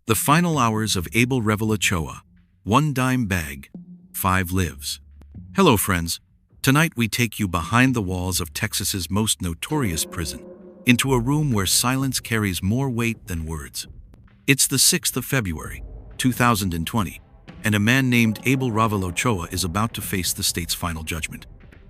The Final Hours of Abel Revill Ochoa. One dime bag, 5 lives. Hello friends. Tonight we take you behind the walls of Texas's most notorious prison, into a room where silence carries more weight than words. It's the 6th of February, 2020, and a man named Abel Revill Ochoa is about to face the state's final judgment.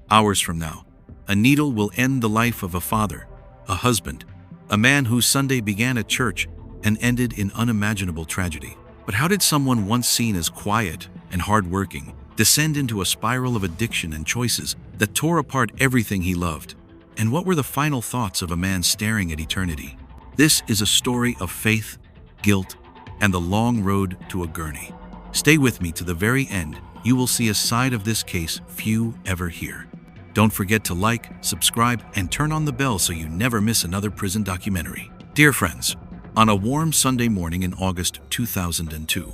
Hours from now, a needle will end the life of a father, a husband, a man whose Sunday began at church and ended in unimaginable tragedy. But how did someone once seen as quiet and hardworking descend into a spiral of addiction and choices that tore apart everything he loved? And what were the final thoughts of a man staring at eternity? This is a story of faith, guilt, and the long road to a gurney. Stay with me to the very end. You will see a side of this case few ever hear. Don't forget to like, subscribe, and turn on the bell so you never miss another prison documentary. Dear friends, on a warm Sunday morning in August 2002,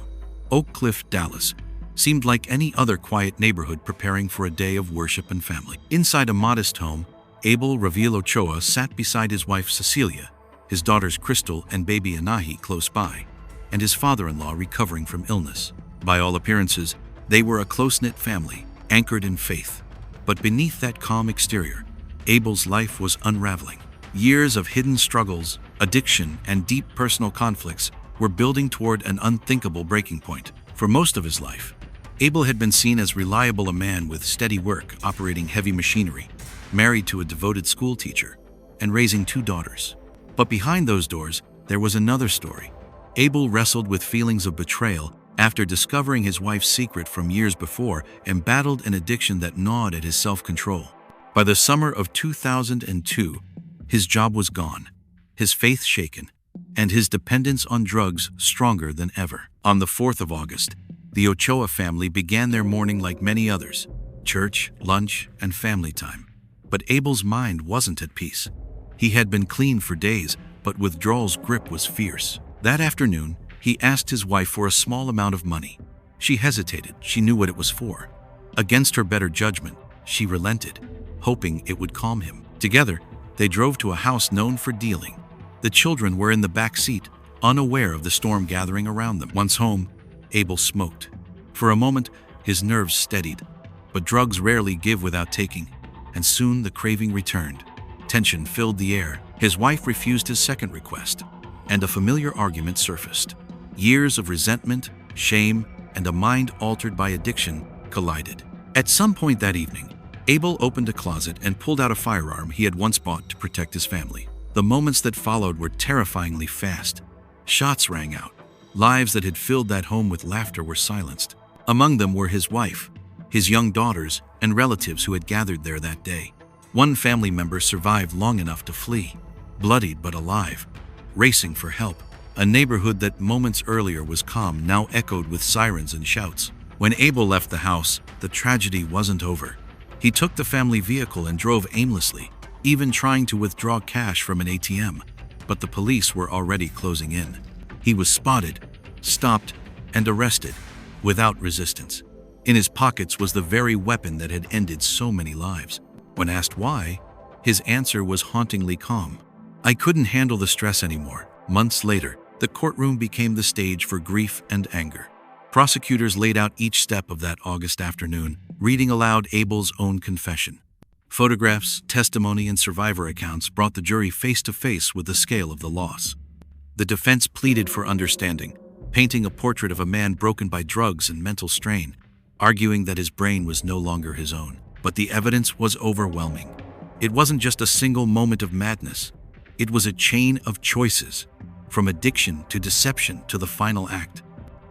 Oak Cliff, Dallas, seemed like any other quiet neighborhood preparing for a day of worship and family. Inside a modest home, Abel Revill Ochoa sat beside his wife Cecilia, his daughters Crystal and baby Anahi close by, and his father-in-law recovering from illness. By all appearances, they were a close-knit family, anchored in faith. But beneath that calm exterior, Abel's life was unraveling. Years of hidden struggles, addiction, and deep personal conflicts were building toward an unthinkable breaking point. For most of his life, Abel had been seen as reliable, a man with steady work, operating heavy machinery, married to a devoted school teacher, and raising 2 daughters. But behind those doors, there was another story. Abel wrestled with feelings of betrayal after discovering his wife's secret from years before and battled an addiction that gnawed at his self-control. By the summer of 2002, his job was gone, his faith shaken, and his dependence on drugs stronger than ever. On the 4th of August, the Ochoa family began their morning like many others: church, lunch, and family time. But Abel's mind wasn't at peace. He had been clean for days, but withdrawal's grip was fierce. That afternoon, he asked his wife for a small amount of money. She hesitated. She knew what it was for. Against her better judgment, she relented, hoping it would calm him. Together, they drove to a house known for dealing. The children were in the back seat, unaware of the storm gathering around them. Once home, Abel smoked. For a moment, his nerves steadied, but drugs rarely give without taking, and soon the craving returned. Tension filled the air. His wife refused his second request, and a familiar argument surfaced. Years of resentment, shame, and a mind altered by addiction collided. At some point that evening, Abel opened a closet and pulled out a firearm he had once bought to protect his family. The moments that followed were terrifyingly fast. Shots rang out. Lives that had filled that home with laughter were silenced. Among them were his wife, his young daughters, and relatives who had gathered there that day. One family member survived long enough to flee, bloodied but alive, racing for help. A neighborhood that moments earlier was calm now echoed with sirens and shouts. When Abel left the house, the tragedy wasn't over. He took the family vehicle and drove aimlessly, even trying to withdraw cash from an ATM. But the police were already closing in. He was spotted, stopped, and arrested, without resistance. In his pockets was the very weapon that had ended so many lives. When asked why, his answer was hauntingly calm. "I couldn't handle the stress anymore." Months later, the courtroom became the stage for grief and anger. Prosecutors laid out each step of that August afternoon, reading aloud Abel's own confession. Photographs, testimony, and survivor accounts brought the jury face to face with the scale of the loss. The defense pleaded for understanding, painting a portrait of a man broken by drugs and mental strain, arguing that his brain was no longer his own. But the evidence was overwhelming. It wasn't just a single moment of madness. It was a chain of choices, from addiction to deception to the final act.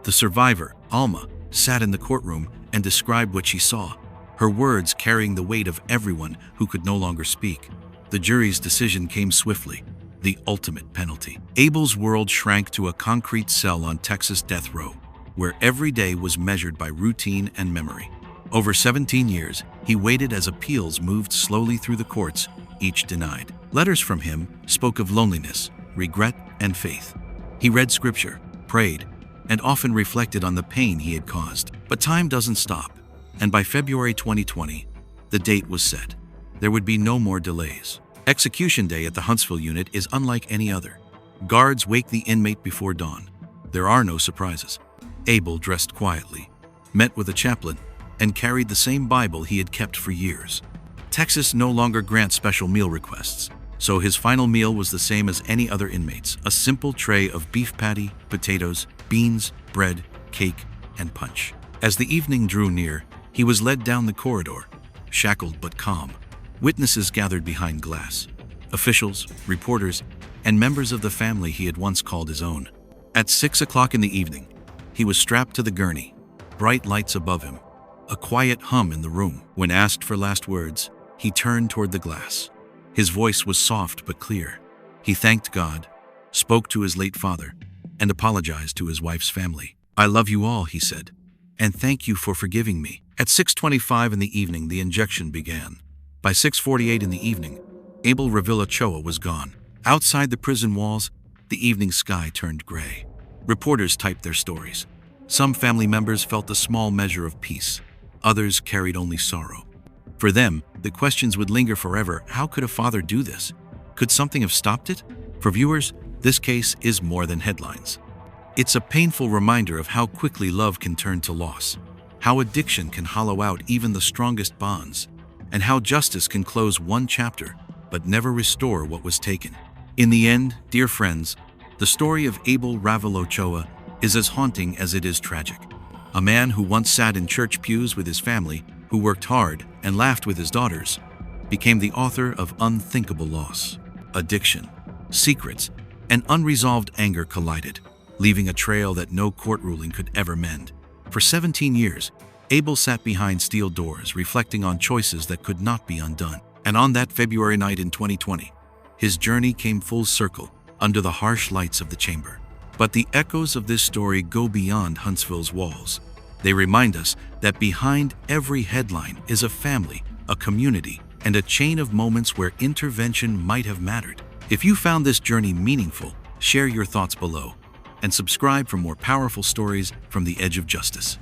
The survivor, Alma, sat in the courtroom and described what she saw, her words carrying the weight of everyone who could no longer speak. The jury's decision came swiftly: the ultimate penalty. Abel's world shrank to a concrete cell on Texas death row, where every day was measured by routine and memory. Over 17 years, he waited as appeals moved slowly through the courts, each denied. Letters from him spoke of loneliness, regret, and faith. He read scripture, prayed, and often reflected on the pain he had caused. But time doesn't stop, and by February 2020, the date was set. There would be no more delays. Execution day at the Huntsville unit is unlike any other. Guards wake the inmate before dawn. There are no surprises. Abel dressed quietly, met with a chaplain, and carried the same Bible he had kept for years. Texas no longer grants special meal requests, so his final meal was the same as any other inmates: a simple tray of beef patty, potatoes, beans, bread, cake, and punch. As the evening drew near, he was led down the corridor, shackled but calm. Witnesses gathered behind glass: officials, reporters, and members of the family he had once called his own. At 6 o'clock in the evening, he was strapped to the gurney, bright lights above him, a quiet hum in the room. When asked for last words, he turned toward the glass. His voice was soft but clear. He thanked God, spoke to his late father, and apologized to his wife's family. "I love you all," he said, "and thank you for forgiving me." At 6:25 in the evening, the injection began. By 6:48 in the evening, Abel Revill Ochoa was gone. Outside the prison walls, the evening sky turned gray. Reporters typed their stories. Some family members felt a small measure of peace. Others carried only sorrow. For them, the questions would linger forever. How could a father do this? Could something have stopped it? For viewers, this case is more than headlines. It's a painful reminder of how quickly love can turn to loss, how addiction can hollow out even the strongest bonds, and how justice can close one chapter but never restore what was taken. In the end, dear friends, the story of Abel Revill Ochoa is as haunting as it is tragic. A man who once sat in church pews with his family, who worked hard and laughed with his daughters, became the author of unthinkable loss. Addiction, secrets, and unresolved anger collided, leaving a trail that no court ruling could ever mend. For 17 years, Abel sat behind steel doors, reflecting on choices that could not be undone. And on that February night in 2020, his journey came full circle under the harsh lights of the chamber. But the echoes of this story go beyond Huntsville's walls. They remind us that behind every headline is a family, a community, and a chain of moments where intervention might have mattered. If you found this journey meaningful, share your thoughts below and subscribe for more powerful stories from the edge of justice.